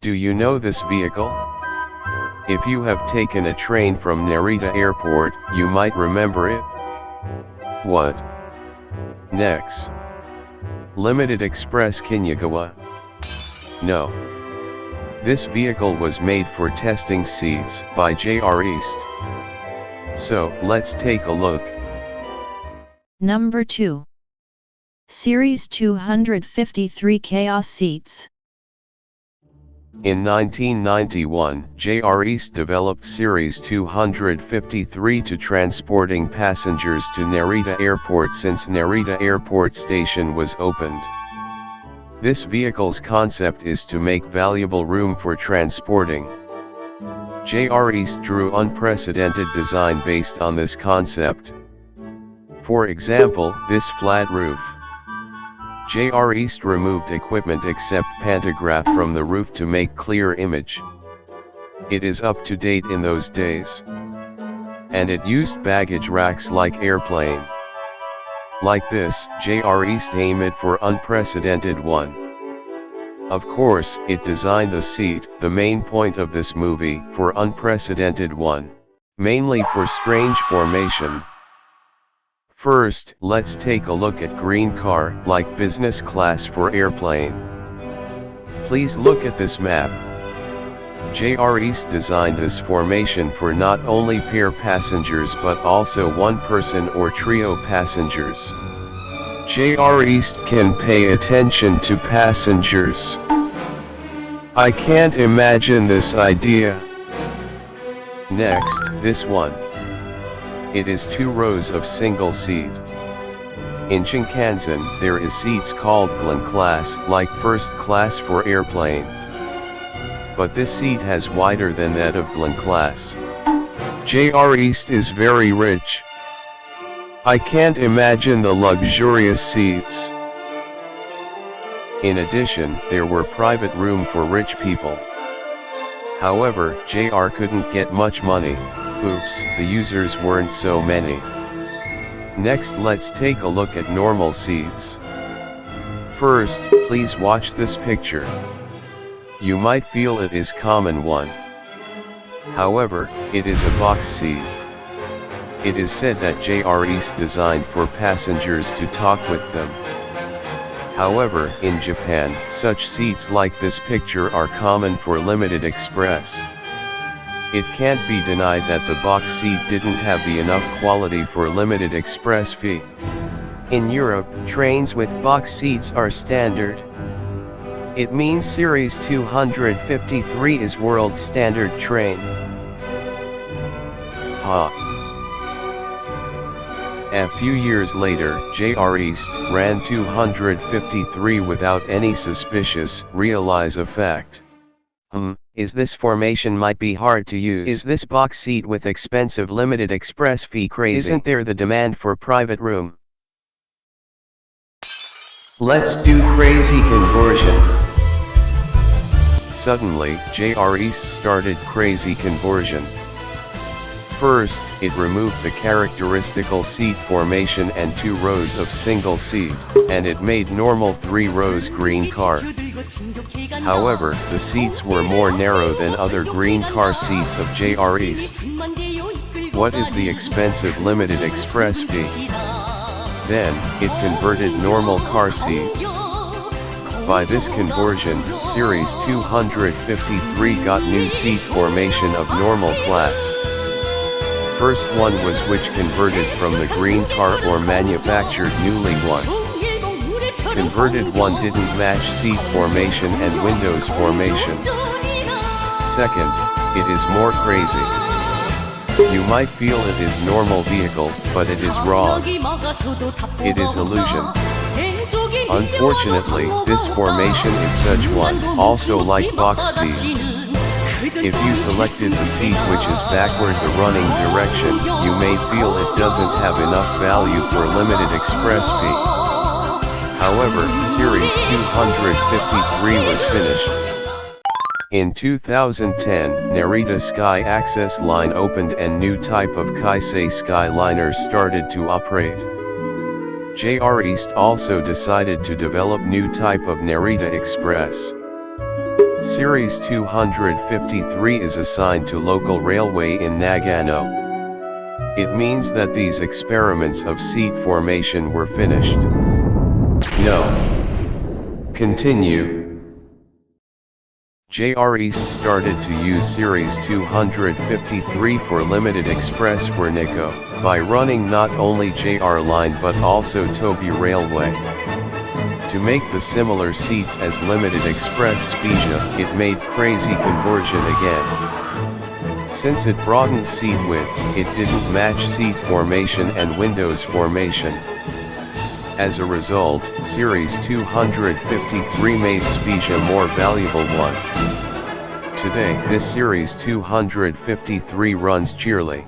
Do you know this vehicle? If you have taken a train from Narita Airport, you might remember it. What? Next. Limited Express Kinyagawa? No. This vehicle was made for testing seats by JR East. So, let's take a look. Number 2. Series 253 Chaos Seats. In 1991, JR East developed Series 253 to transporting passengers to Narita Airport since Narita Airport Station was opened. This vehicle's concept is to make valuable room for transporting. JR East drew unprecedented design based on this concept. For example, this flat roof. JR East removed equipment except pantograph from the roof to make clear image. It is up to date in those days. And it used baggage racks like airplane. Like this, JR East aimed it for unprecedented one. Of course, it designed the seat, the main point of this movie, for unprecedented one. Mainly for strange formation. First, let's take a look at green car, like business class for airplane. Please look at this map. JR East designed this formation for not only pair passengers but also one person or trio passengers. JR East can pay attention to passengers. I can't imagine this idea. Next, this one. It is 2 rows of single seat. In Shinkansen, there is seats called Glen class, like first class for airplane. But this seat has wider than that of Glen class. JR East is very rich. I can't imagine the luxurious seats. In addition, there were private room for rich people. However, JR couldn't get much money. Oops, the users weren't so many. Next, let's take a look at normal seats. First, please watch this picture. You might feel it is common one. However, it is a box seat. It is said that JR East designed for passengers to talk with them. However, in Japan, such seats like this picture are common for Limited Express. It can't be denied that the box seat didn't have the enough quality for Limited Express fee. In Europe, trains with box seats are standard. It means Series 253 is world standard train. A few years later, JR East ran 253 without any suspicious, realize effect. Is this formation might be hard to use. Is this box seat with expensive Limited Express fee crazy? Isn't there the demand for private room? Let's do crazy conversion. Suddenly, JR East started crazy conversion. First, it removed the characteristical seat formation and 2 rows of single seat, and it made normal 3 rows green car. However, the seats were more narrow than other green car seats of JR East. What is the expensive Limited Express fee? Then, it converted normal car seats. By this conversion, Series 253 got new seat formation of normal class. First one was which converted from the green car or manufactured newly one. Converted one didn't match seat formation and windows formation. Second, it is more crazy. You might feel it is normal vehicle, but it is wrong. It is illusion. Unfortunately, this formation is such one, also like box seat. If you selected the seat which is backward the running direction, you may feel it doesn't have enough value for Limited Express fee. However, Series 253 was finished. In 2010, Narita Sky Access Line opened and new type of Kaisei Skyliner started to operate. JR East also decided to develop new type of Narita Express. Series 253 is assigned to local railway in Nagano. It means that these experiments of seat formation were finished. No. Continue. JR East started to use Series 253 for limited express for Nikko, by running not only JR line but also Tobu Railway. To make the similar seats as limited express Spezia, it made crazy conversion again. Since it broadened seat width, it didn't match seat formation and windows formation. As a result, Series 253 made Spezia more valuable one. Today, this Series 253 runs cheerily.